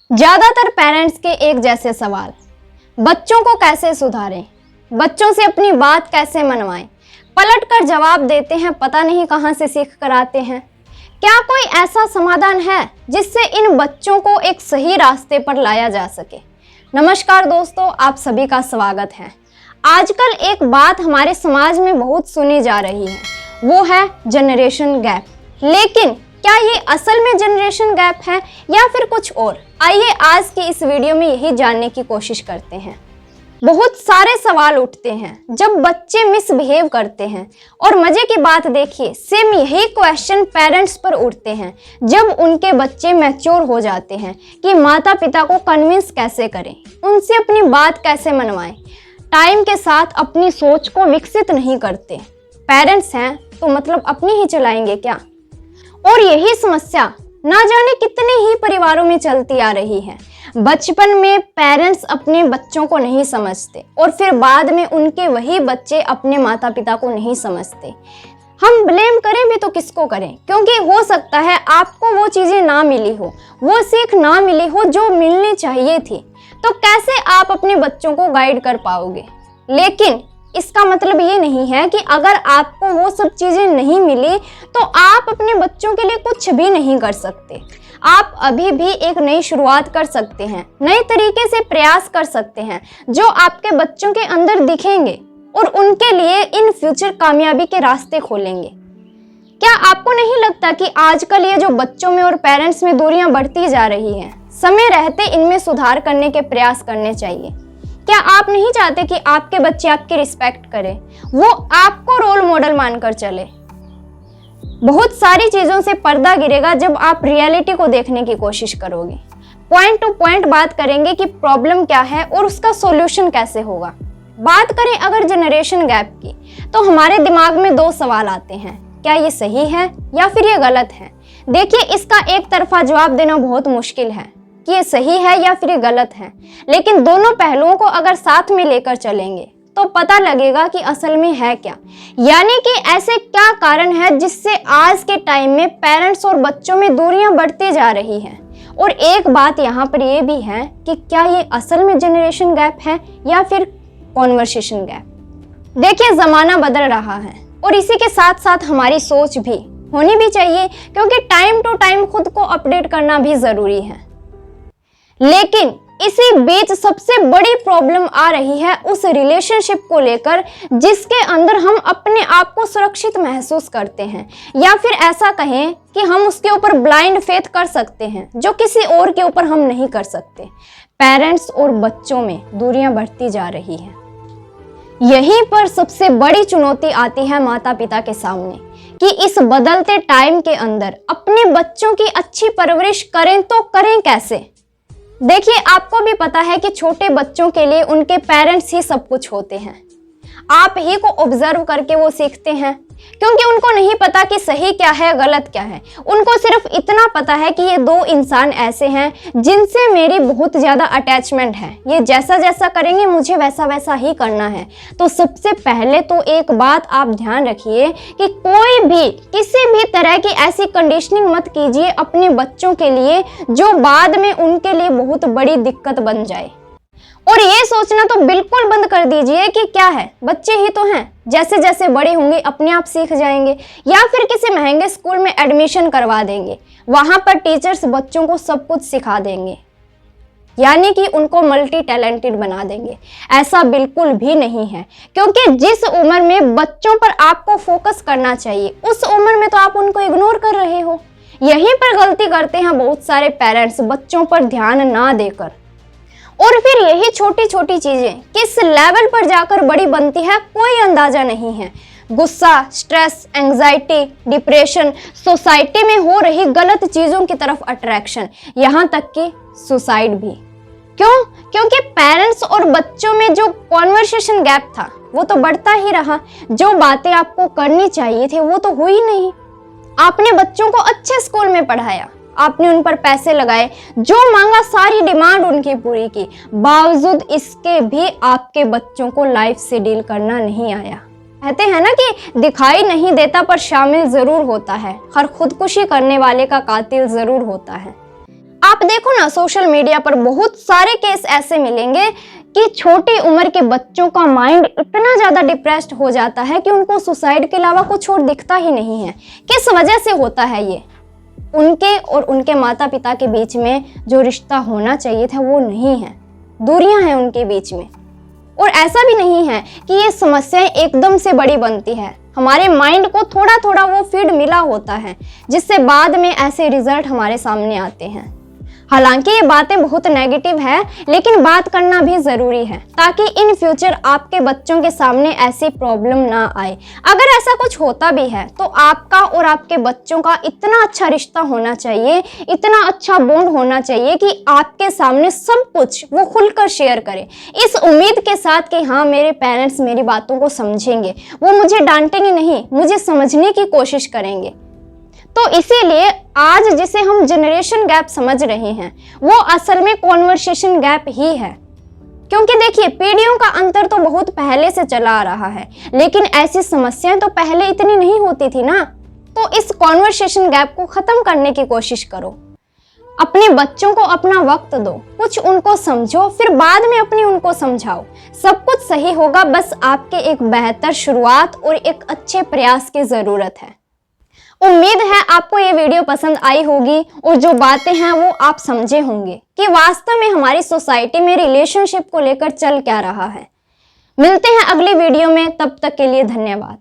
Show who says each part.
Speaker 1: ज्यादातर पेरेंट्स के एक जैसे सवाल, बच्चों को कैसे सुधारें, बच्चों से अपनी बात कैसे मनवाएं, पलट कर जवाब देते हैं, पता नहीं कहां से सीख कर आते हैं। क्या कोई ऐसा समाधान है जिससे इन बच्चों को एक सही रास्ते पर लाया जा सके? नमस्कार दोस्तों, आप सभी का स्वागत है। आजकल एक बात हमारे समाज में बहुत सुनी जा रही है, वो है जनरेशन गैप। लेकिन क्या ये असल में जनरेशन गैप है या फिर कुछ और? आइए आज की इस वीडियो में यही जानने की कोशिश करते हैं। बहुत सारे सवाल उठते हैं जब बच्चे मिसबिहेव करते हैं, और मजे की बात देखिए, सेम यही क्वेश्चन पेरेंट्स पर उठते हैं जब उनके बच्चे मैच्योर हो जाते हैं कि माता पिता को कन्विंस कैसे करें, उनसे अपनी बात कैसे मनवाएं। टाइम के साथ अपनी सोच को विकसित नहीं करते। पेरेंट्स हैं तो मतलब अपनी ही चलाएंगे क्या? और यही समस्या ना जाने कितने ही परिवारों में चलती आ रही है। बचपन में पेरेंट्स अपने बच्चों को नहीं समझते और फिर बाद में उनके वही बच्चे अपने माता पिता को नहीं समझते। हम ब्लेम करें भी तो किसको करें? क्योंकि हो सकता है आपको वो चीजें ना मिली हो, वो सीख ना मिली हो जो मिलनी चाहिए थी। तो कैसे आप अपने बच्चों को गाइड कर पाओगे? लेकिन इसका मतलब ये नहीं है कि अगर आपको वो सब चीजें नहीं मिली तो आप अपने बच्चों के लिए कुछ भी नहीं कर सकते। आप अभी भी एक नई शुरुआत कर सकते हैं, नए तरीके से प्रयास कर सकते हैं जो आपके बच्चों के अंदर दिखेंगे और उनके लिए इन फ्यूचर कामयाबी के रास्ते खोलेंगे। क्या आपको नहीं लगता कि आजकल ये जो बच्चों में और पेरेंट्स में दूरियां बढ़ती जा रही हैं, समय रहते इनमें सुधार करने के प्रयास करने चाहिए? क्या आप नहीं चाहते कि आपके बच्चे आपकी रिस्पेक्ट करें, वो आपको रोल मॉडल मानकर चले? बहुत सारी चीजों से पर्दा गिरेगा जब आप रियलिटी को देखने की कोशिश करोगे। पॉइंट टू पॉइंट बात करेंगे कि प्रॉब्लम क्या है और उसका सॉल्यूशन कैसे होगा। बात करें अगर जनरेशन गैप की, तो हमारे दिमाग में दो सवाल आते हैं, क्या ये सही है या फिर ये गलत है? देखिए, इसका एक तरफा जवाब देना बहुत मुश्किल है कि ये सही है या फिर ये गलत है, लेकिन दोनों पहलुओं को अगर साथ में लेकर चलेंगे तो पता लगेगा कि असल में है क्या। यानी कि ऐसे क्या कारण है जिससे आज के टाइम में पेरेंट्स और बच्चों में दूरियां बढ़ती जा रही हैं। और एक बात यहाँ पर ये भी है कि क्या ये असल में जनरेशन गैप है या फिर कॉन्वर्सेशन गैप। देखिए, जमाना बदल रहा है और इसी के साथ साथ हमारी सोच भी होनी भी चाहिए, क्योंकि टाइम टू टाइम खुद को अपडेट करना भी जरूरी है। लेकिन इसी बीच सबसे बड़ी प्रॉब्लम आ रही है उस रिलेशनशिप को लेकर जिसके अंदर हम अपने आप को सुरक्षित महसूस करते हैं, या फिर ऐसा कहें कि हम उसके ऊपर ब्लाइंड फेथ कर सकते हैं जो किसी और के ऊपर हम नहीं कर सकते। पेरेंट्स और बच्चों में दूरियां बढ़ती जा रही है। यहीं पर सबसे बड़ी चुनौती आती है माता पिता के सामने कि इस बदलते टाइम के अंदर अपने बच्चों की अच्छी परवरिश करें तो करें कैसे। देखिए, आपको भी पता है कि छोटे बच्चों के लिए उनके पेरेंट्स ही सब कुछ होते हैं। आप ही को ऑब्जर्व करके वो सीखते हैं, क्योंकि उनको नहीं पता कि सही क्या है गलत क्या है। उनको सिर्फ इतना पता है कि ये दो इंसान ऐसे हैं जिनसे मेरी बहुत ज्यादा अटैचमेंट है, ये जैसा जैसा करेंगे मुझे वैसा वैसा ही करना है। तो सबसे पहले तो एक बात आप ध्यान रखिए कि कोई भी किसी भी तरह की ऐसी कंडीशनिंग मत कीजिए अपने बच्चों के लिए जो बाद में उनके लिए बहुत बड़ी दिक्कत बन जाए। और ये सोचना तो बिल्कुल बंद कर दीजिए कि क्या है, बच्चे ही तो हैं, जैसे जैसे बड़े होंगे अपने आप सीख जाएंगे, या फिर किसी महंगे स्कूल में एडमिशन करवा देंगे, वहां पर टीचर्स बच्चों को सब कुछ सिखा देंगे, यानी कि उनको मल्टी टैलेंटेड बना देंगे। ऐसा बिल्कुल भी नहीं है, क्योंकि जिस उम्र में बच्चों पर आपको फोकस करना चाहिए उस उम्र में तो आप उनको इग्नोर कर रहे हो। यहीं पर गलती करते हैं बहुत सारे पेरेंट्स, बच्चों पर ध्यान ना देकर। और फिर यही छोटी छोटी चीजें किस लेवल पर जाकर बड़ी बनती है कोई अंदाजा नहीं है। गुस्सा, स्ट्रेस, एंजाइटी, डिप्रेशन, सोसाइटी में हो रही गलत चीजों की तरफ अट्रैक्शन, यहाँ तक कि सुसाइड भी। क्यों? क्योंकि पेरेंट्स और बच्चों में जो कॉन्वर्सेशन गैप था वो तो बढ़ता ही रहा। जो बातें आपको करनी चाहिए थी वो तो हुई नहीं। आपने बच्चों को अच्छे स्कूल में पढ़ाया, आपने उन पर पैसे लगाए, जो मांगा सारी डिमांड उनकी पूरी की, बावजूद इसके भी आपके बच्चों को लाइफ से डील करना नहीं आया। कहते हैं ना कि दिखाई नहीं देता पर शामिल जरूर होता है, हर खुदकुशी करने वाले का कातिल जरूर होता है। आप देखो ना, सोशल मीडिया पर बहुत सारे केस ऐसे मिलेंगे कि छोटी उम्र के बच्चों का माइंड इतना ज़्यादा डिप्रेस्ड हो जाता है कि उनको सुसाइड के अलावा कुछ और दिखता ही नहीं है। किस वजह से होता है ये? उनके और उनके माता पिता के बीच में जो रिश्ता होना चाहिए था वो नहीं है, दूरियां हैं उनके बीच में। और ऐसा भी नहीं है कि ये समस्याएं एकदम से बड़ी बनती है, हमारे माइंड को थोड़ा थोड़ा वो फीड मिला होता है जिससे बाद में ऐसे रिजल्ट हमारे सामने आते हैं। हालांकि ये बातें बहुत नेगेटिव है, लेकिन बात करना भी ज़रूरी है ताकि इन फ्यूचर आपके बच्चों के सामने ऐसी प्रॉब्लम ना आए। अगर ऐसा कुछ होता भी है तो आपका और आपके बच्चों का इतना अच्छा रिश्ता होना चाहिए, इतना अच्छा बॉन्ड होना चाहिए कि आपके सामने सब कुछ वो खुलकर शेयर करे, इस उम्मीद के साथ कि हाँ मेरे पेरेंट्स मेरी बातों को समझेंगे, वो मुझे डांटेंगे नहीं, मुझे समझने की कोशिश करेंगे। तो इसीलिए आज जिसे हम जनरेशन गैप समझ रहे हैं वो असल में कॉन्वर्सेशन गैप ही है। क्योंकि देखिए, पीढ़ियों का अंतर तो बहुत पहले से चला आ रहा है, लेकिन ऐसी समस्याएं तो पहले इतनी नहीं होती थी ना। तो इस कॉन्वर्सेशन गैप को खत्म करने की कोशिश करो, अपने बच्चों को अपना वक्त दो, कुछ उनको समझो, फिर बाद में अपनी उनको समझाओ। सब कुछ सही होगा, बस आपके एक बेहतर शुरुआत और एक अच्छे प्रयास की जरूरत है। उम्मीद है आपको ये वीडियो पसंद आई होगी और जो बातें हैं वो आप समझे होंगे कि वास्तव में हमारी सोसाइटी में रिलेशनशिप को लेकर चल क्या रहा है। मिलते हैं अगली वीडियो में, तब तक के लिए धन्यवाद।